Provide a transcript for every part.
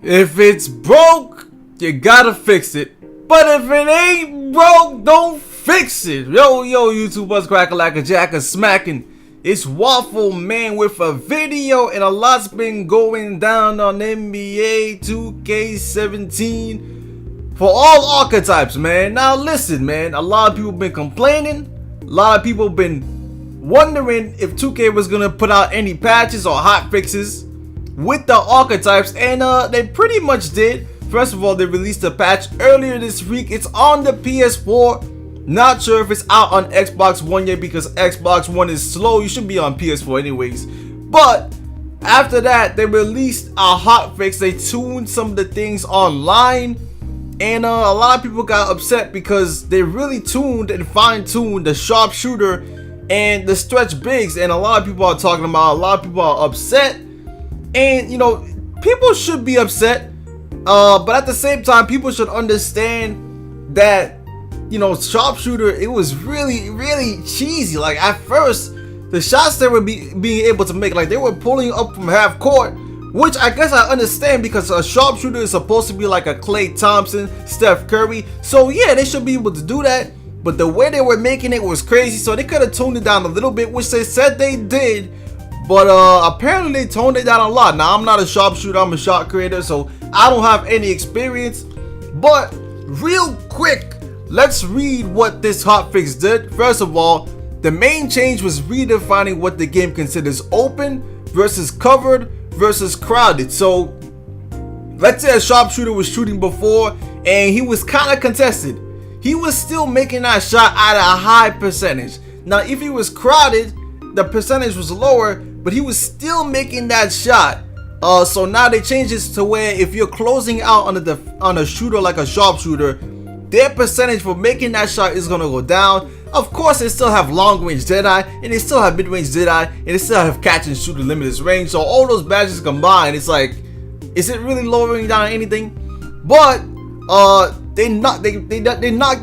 If it's broke, you gotta fix it. But if it ain't broke, don't fix it. Yo, YouTubers, crackalackajackasmacin. It's Waffleman with a video, and a lot's been going down on NBA 2K17 for all archetypes, man. Now listen, man, a lot of people been complaining. A lot of people been wondering if 2K was gonna put out any patches or hot fixes with the archetypes, and they pretty much did. First of all, they released a patch earlier this week. It's on the PS4. Not sure if it's out on Xbox One yet because Xbox One is slow. You should be on PS4 anyways. But after that, they released a hot fix. They tuned some of the things online, and a lot of people got upset because they really tuned and fine-tuned the sharpshooter and the stretch bigs, and a lot of people are talking about, a lot of people are upset. And people should be upset, but at the same time, people should understand that sharpshooter, it was really cheesy. Like, at first, the shots they were being able to make, like, they were pulling up from half court, which I guess I understand because a sharpshooter is supposed to be like a Klay Thompson, Steph Curry. So yeah, they should be able to do that, but the way they were making it was crazy. So they could have toned it down a little bit, which they said they did. But apparently they toned it down a lot. Now, I'm not a sharpshooter, I'm a shot creator, so I don't have any experience. But real quick, let's read what this hotfix did. First of all, the main change was redefining what the game considers open versus covered versus crowded. So let's say a sharpshooter was shooting before and he was kind of contested. He was still making that shot at a high percentage. Now, if he was crowded, the percentage was lower, but he was still making that shot. So now they changed this to where if you're closing out on a shooter like a sharpshooter, their percentage for making that shot is gonna go down. Of course, they still have long range deadeye, and they still have mid range deadeye, and they still have catch and shoot at limitless range. So all those badges combined, it's like, is it really lowering down anything? But they knocked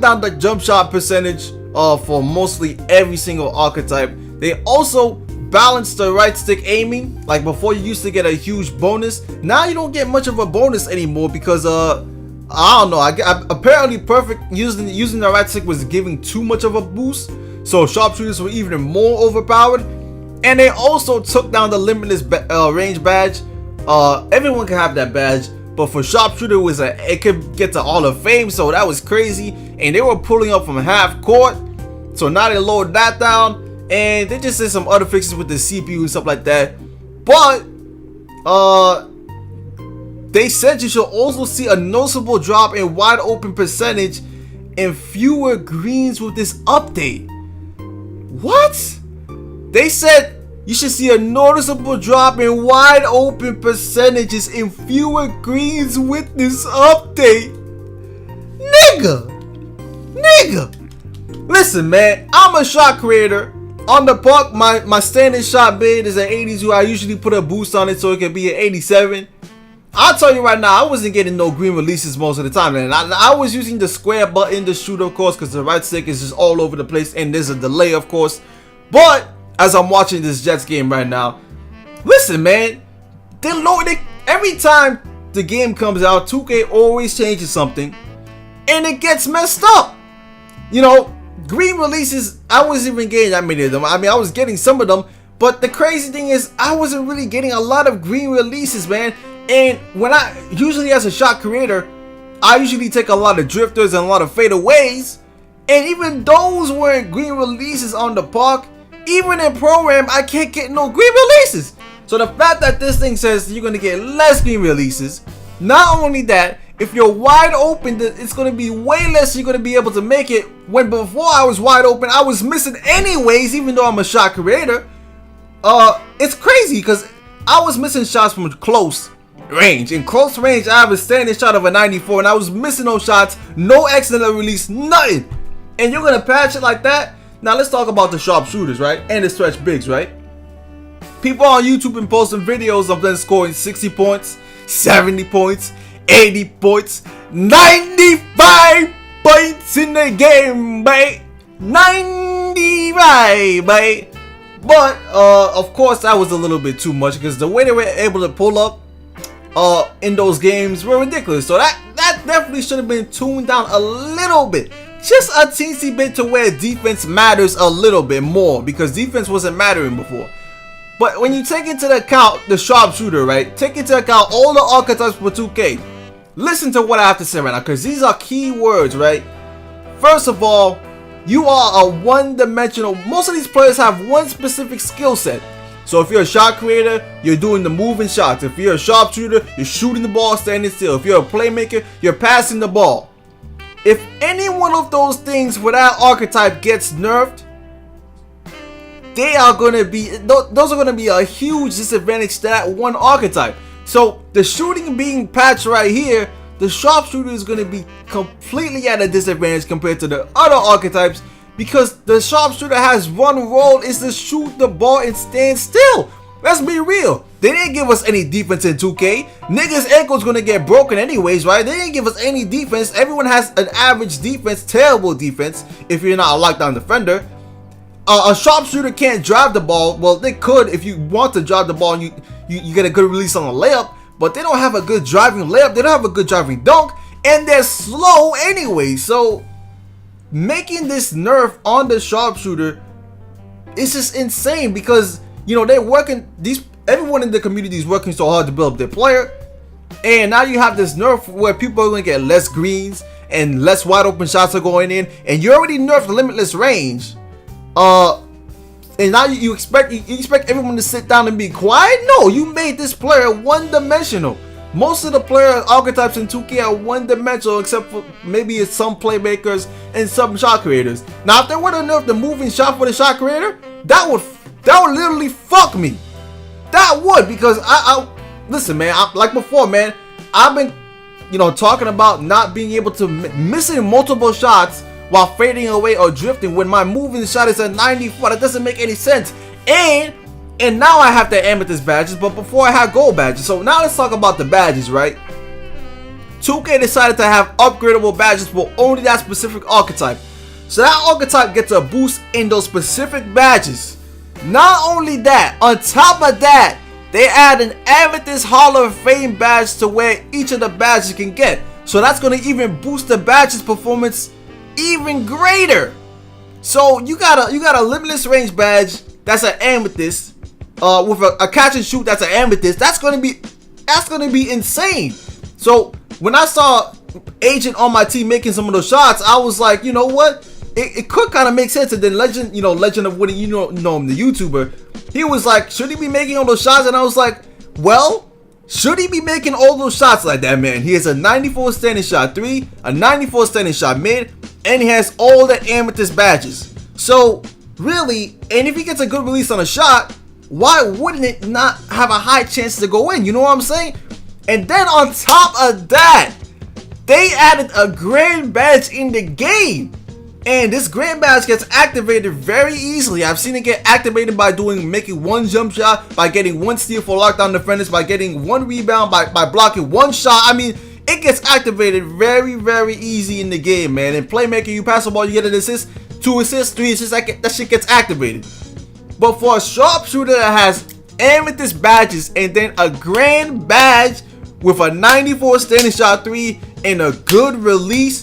down the jump shot percentage for mostly every single archetype. They also balanced the right stick aiming. Like, before, you used to get a huge bonus. Now you don't get much of a bonus anymore because I don't know. Apparently, perfect using the right stick was giving too much of a boost, so sharpshooters were even more overpowered. And they also took down the limitless range badge. Everyone can have that badge, but for sharpshooter it could get to Hall of Fame, so that was crazy. And they were pulling up from half court, so now they lowered that down. And they just did some other fixes with the CPU and stuff like that. But they said you should also see a noticeable drop in wide open percentage and fewer greens with this update. What? They said you should see a noticeable drop in wide open percentages and fewer greens with this update. Nigga. Listen, man, I'm a shot creator. On the park, my standard shot bid is an 82. I usually put a boost on it so it can be an 87. I'll tell you right now, I wasn't getting no green releases most of the time, and I was using the square button to shoot, of course, because the right stick is just all over the place, and there's a delay, of course. But as I'm watching this Jets game right now, listen, man, every time the game comes out, 2K always changes something, and it gets messed up. Green releases, I wasn't even getting that many of them. I mean, I was getting some of them, but the crazy thing is I wasn't really getting a lot of green releases, man. And usually as a shot creator, I usually take a lot of drifters and a lot of fadeaways, and even those weren't green releases on the park. Even in program, I can't get no green releases. So the fact that this thing says you're gonna get less green releases, not only that, if you're wide open, it's going to be way less. You're going to be able to make it. When before I was wide open, I was missing anyways, even though I'm a shot creator. It's crazy because I was missing shots from close range. In close range, I have a standing shot of a 94, and I was missing those shots. No excellent release, nothing. And you're going to patch it like that? Now let's talk about the sharpshooters, right? And the stretch bigs, right? People on YouTube been posting videos of them scoring 60 points, 70 points, 80 points, 95 points in the game, babe. 95, babe. But of course that was a little bit too much because the way they were able to pull up, in those games were ridiculous. So that definitely should have been tuned down a little bit. Just a teensy bit to where defense matters a little bit more, because defense wasn't mattering before. But when you take into account the sharpshooter, right? Take into account all the archetypes for 2K. Listen to what I have to say right now, because these are key words, right? First of all, you are a one-dimensional. Most of these players have one specific skill set. So if you're a shot creator, you're doing the moving shots. If you're a sharpshooter, you're shooting the ball standing still. If you're a playmaker, you're passing the ball. If any one of those things for that archetype gets nerfed, those are going to be a huge disadvantage to that one archetype. So the shooting being patched right here, the sharpshooter is going to be completely at a disadvantage compared to the other archetypes, because the sharpshooter has one role, is to shoot the ball and stand still. Let's be real. They didn't give us any defense in 2K. Niggas' ankle's gonna get broken anyways, right? They didn't give us any defense. Everyone has an average defense, terrible defense if you're not a lockdown defender. A sharpshooter can't drive the ball. Well, they could if you want to drive the ball and you get a good release on a layup, but they don't have a good driving layup. They don't have a good driving dunk, and they're slow anyway. So making this nerf on the sharpshooter is just insane, because they're working, everyone in the community is working so hard to build up their player, and now you have this nerf where people are going to get less greens and less wide open shots are going in, and you already nerfed limitless range, and now you expect everyone to sit down and be quiet? No, you made this player one-dimensional. Most of the player archetypes in 2K are one-dimensional, except for maybe some playmakers and some shot creators. Now, if they would have nerfed the moving shot for the shot creator, that would literally fuck me. That would, because I listen, man. Like before, man, I've been, talking about not being able to missing multiple shots while fading away or drifting when my moving shot is at 94. That doesn't make any sense. And now I have the amethyst badges, but before I had gold badges. So now let's talk about the badges, right? 2K decided to have upgradable badges for only that specific archetype. So that archetype gets a boost in those specific badges. Not only that, on top of that, they add an Amethyst Hall of Fame badge to where each of the badges can get. So that's going to even boost the badge's performance even greater. So you got a limitless range badge that's an Amethyst, with a catch and shoot that's an Amethyst. That's going to be insane. So when I saw Agent on my team making some of those shots, I was like, you know what? It could kind of make sense. And then Legend of Woody, you know him, the YouTuber, he was like, should he be making all those shots? And I was like, well, should he be making all those shots like that, man? He has a 94 standing shot 3, a 94 standing shot mid, and he has all the Amethyst badges. So really, and if he gets a good release on a shot, why wouldn't it not have a high chance to go in? You know what I'm saying? And then on top of that, they added a grand badge in the game. And this grand badge gets activated very easily. I've seen it get activated by making one jump shot, by getting one steal for lockdown defenders, by getting one rebound, by blocking one shot. I mean, it gets activated very, very easy in the game, man. In playmaker, you pass the ball, you get an assist, 2 assists, 3 assists, that shit gets activated. But for a sharpshooter that has Amethyst badges and then a grand badge with a 94 standing shot 3 and a good release,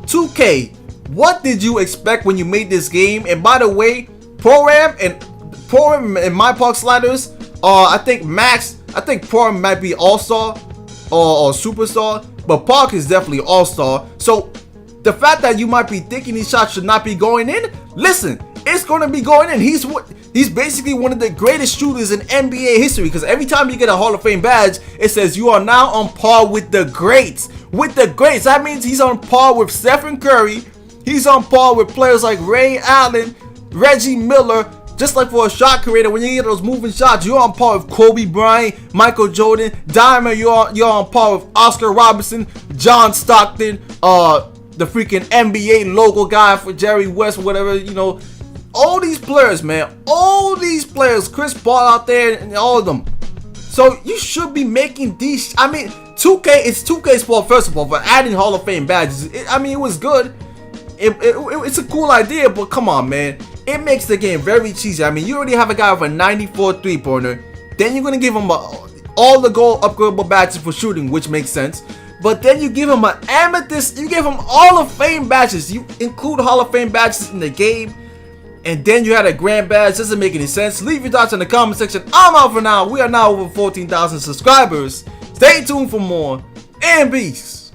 2K, what did you expect when you made this game? And by the way, Pro-Am and My Park Sliders, I think Pro-Am might be All-Star or Superstar, but Park is definitely All-Star. So the fact that you might be thinking these shots should not be going in, listen, it's going to be going in. He's basically one of the greatest shooters in NBA history, because every time you get a Hall of Fame badge, it says you are now on par with the greats. With the greats, that means he's on par with Stephen Curry. He's on par with players like Ray Allen, Reggie Miller. Just like for a shot creator, when you get those moving shots, you're on par with Kobe Bryant, Michael Jordan, Diamond. You're on par with Oscar Robertson, John Stockton, the freaking NBA logo guy for Jerry West, whatever, all these players, man, all these players, Chris Paul out there, and all of them. So you should be making these. I mean, 2K, it's 2K's fault first of all for adding Hall of Fame badges. It was good. It's a cool idea, but come on, man. It makes the game very cheesy. I mean, you already have a guy with a 94 3-pointer. Then you're going to give him all the gold upgradable badges for shooting, which makes sense. But then you give him an amethyst, you give him Hall of Fame badges. You include Hall of Fame badges in the game, and then you had a grand badge. Doesn't make any sense. Leave your thoughts in the comment section. I'm out for now. We are now over 14,000 subscribers. Stay tuned for more, and peace.